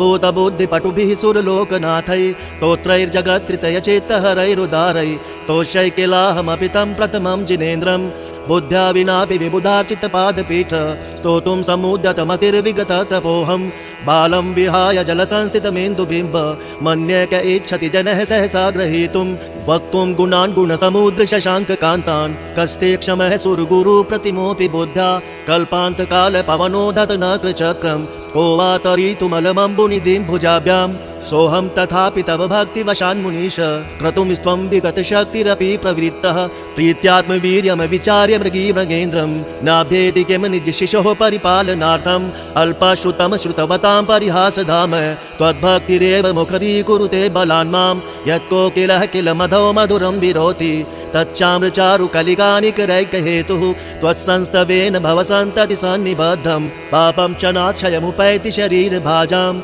भूतबुद्धिपटुभिः सुरलोकनाथै स्तोत्रैर्जगत्त्रितयचेत्तहरैरुदारै तोषैकिलाहमपि तं प्रथमं जिनेन्द्रं बुद्ध्या विनापि विबुधार्चितपादपीठ स्तोतुं समुद्यतमतिर्विगततपोऽहं बालं विहाय जलसंस्थितमेन्दुबिम्ब मन्ये क इच्छति जनः सहसा ग्रहीतुं वक्तुं गुणान् गुणसमुद्रशशाङ्ककान्तान् कस्ते क्षमः सुरगुरुप्रतिमोऽपि बुद्ध्या कल्पान्तकालपवनोदत न कृचक्रम् को वा तरीतुमलमम्बुनिधिं भुजाभ्यां सोऽहं तथापि तव भक्तिवशान्मुनीश क्रतुमिस्त्वं विगतशक्तिरपि प्रवृत्तः प्रीत्यात्मवीर्यमविचार्य मृगीमृगेन्द्रं नाभ्येति किं निजशिशोः परिपालनार्थम् अल्पश्रुतं श्रुतवतां परिहासधाम त्वद्भक्तिरेव मुखरीकुरुते बलान् मां यत्कोकिलः किल मधौ मधुरं विरोति तच्चाम्रचारुकलिकानिकरैकहेतुः त्वत्संस्तवेन भवसन्तति सन्निबद्धं पापं च नाक्षयमुपैति शरीरभाजाम्